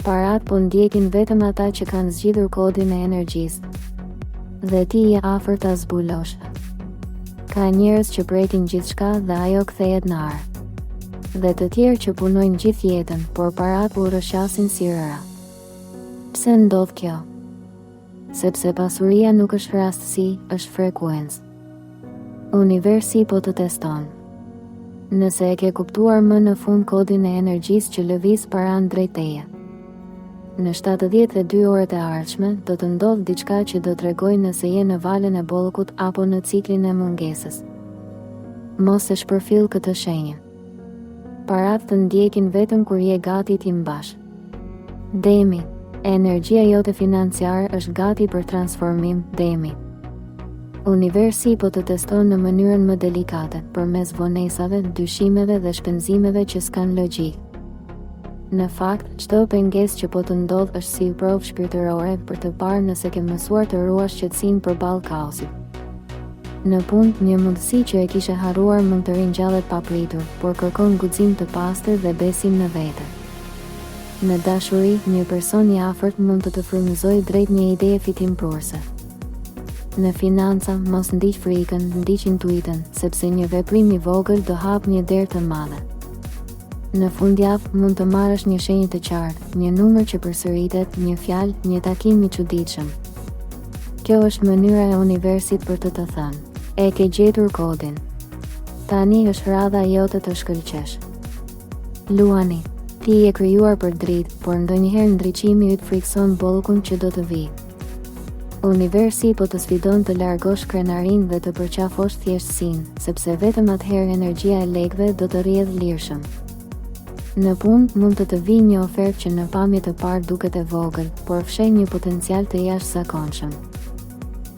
Parat po ndjekin vetëm ata që kanë zgjidhur kodin e energjisë. Dhe ti je afër ta zbulosh. Ka njerëz që prekin gjithçka dhe ajo kthehet në ar. Dhe të tjerë që punojnë gjithë jetën, por parat u rrëshqasin si rëra. Pse ndodh kjo? Sepse pasuria nuk është rastësi, është frekuencë. Universi po të teston. Nëse e ke kuptuar më në fund kodin e energjisë që lëviz paran drejt teje. Në 72 orët e ardhshme, do të ndodh diçka që do t'rregojë nëse je në valën e bollëkut apo në ciklin e mungesës. Mos e shpërfill këtë shenjë. Parat të ndjekin vetëm kur je gati t'i mbash. Demi, energjia jote financiare është gati për transformim, demi. Universi po të teston në mënyrën më delikate, përmes vonesave, dyshimeve dhe shpenzimeve që s'kan logjik. Në fakt, çdo pengesë që po të ndodh është si provë shpirtërore për të parë nëse ke mësuar të ruash qetësinë përballë kaosit. Në punë, një mundësi që e kishe harruar mund të ringjallet papritur, por kërkon guxim të pastër dhe besim në vete. Në dashuri, një person i afërt mund të të frymëzojë drejt një ideje fitimprurse. Në financa, mos ndiq frikën, ndiq intuitën, sepse një veprim i vogël do hap një derë të madhe. Në fundjavë mund të marrësh një shenjë të qartë, një numër që përsëritet, një fjalë, një takim i çuditshëm. Kjo është mënyra e universit për të thënë: e ke gjetur kodin. Tani është radha jote të shkëlqesh. Luani, ti je krijuar për dritë, por ndonjëherë ndriçimi yt frikson bollkun që do të vijë. Universi po të sfidon të largosh krenarinë dhe të përqafosh thjeshtësinë, sepse vetëm atëherë energjia e lekëve do të rrjedhë lirshëm. Në punë mund të vijë një ofertë që në pamje të parë duket e vogël, por fshen një potencial të jashtëzakonshëm.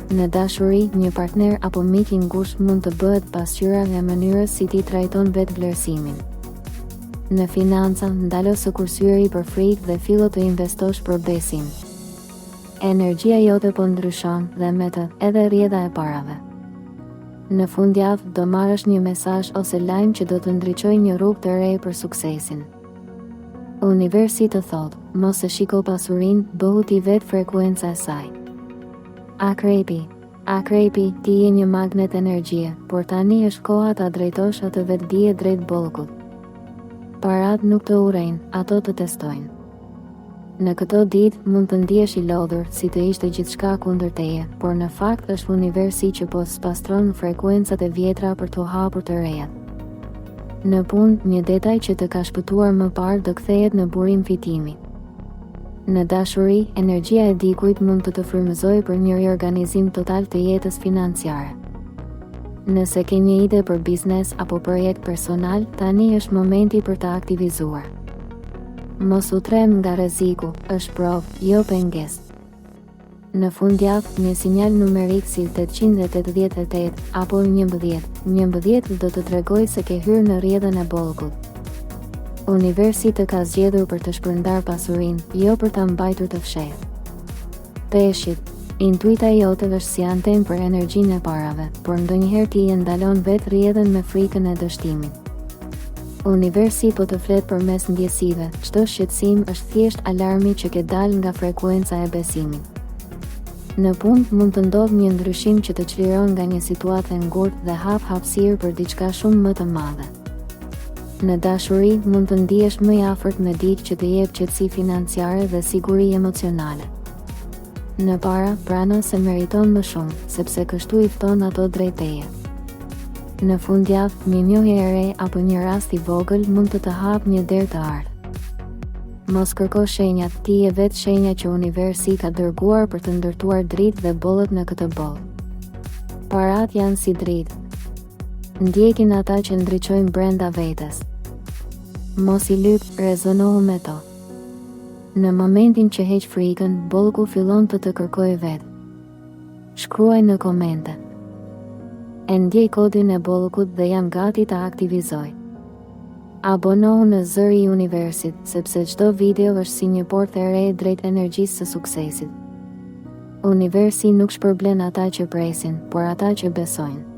Në dashuri, një partner apo mik i ngushtë mund të bëhet pasqyra nga mënyrës si ti trajton vetvlerësimin. Në financa, ndalo së kursyeri për frikë dhe fillo të investosh për besim. Energjia jote po ndryshon dhe me të edhe rrjedha e parave. Në fundjavë do marrësh një mesazh ose lajm që do të ndriçojë një rrugë të re për suksesin. Universi të thotë, mos e shiko pasurinë, bëhu ti vetë frekuenca e saj. Akrepi, ti je një magnet energjie, por tani është koha ta drejtosh atë vetdije drejt bollkut. Parat nuk të urrejnë, ato të testojnë. Në këto ditë mund të ndihesh i lodhur, si të ishte gjithçka kundër teje, por në fakt është universi që po spastron frekuencat e vjetra për të hapur të reja. Në punë, një detaj që të ka shpëtuar më parë do kthehet në burim fitimi. Në dashuri, energjia e dikujt mund të të frymëzojë për një riorganizim total të jetës financiare. Nëse ke një ide për biznes apo projekt personal, tani është momenti për ta aktivizuar. Mos u trem nga rreziku, është provë, jo pengesë. Në fundjavë, një sinjal numerik si 888 apo 11 do të tregojë se ke hyrë në rrjedhën e bollkut. Universi të ka zgjedhur për të shpërndar pasurinë, jo për ta mbajtur të fshehtë. Peshqit, intuita jote është si antenë për energjinë e parave, por ndonjëherë ti e ndalon vetë rrjedhën me frikën e dështimit. Universi po të flet përmes ndjesive, çdo shqetësim është thjesht alarmi që ke dalë nga frekuenca e besimit. Në punë mund të ndodhë një ndryshim që të çliron nga një situatë e ngurtë dhe hap hapësirë për diçka shumë më të madhe. Në dashuri mund të ndihesh më i afërt me dikë që të jep qetësi financiare dhe siguri emocionale. Në para, prano se meriton më shumë, sepse kështu i fton ato drejt teje. Në fundjavë, një njohje e re apo një rast i vogël mund të hap një derë të ardhë. Mos kërko shenjat, ti je vetë shenja që universi ka dërguar për të ndërtuar dritë dhe bollët në këtë bollë. Parat janë si dritë. Ndjekin ata që ndriçojnë brenda vetes. Mos i lyp, rezonohu me to. Në momentin që heq frikën, bollku fillon të kërkojë vetë. Shkruaj në komente. E ndjej kodin e bollkut dhe jam gati ta aktivizoj. Abonohu në Zëri i Universit, sepse çdo video është si një portë e re drejt energjisë së suksesit. Universi nuk shpërblen ata që presin, por ata që besojnë.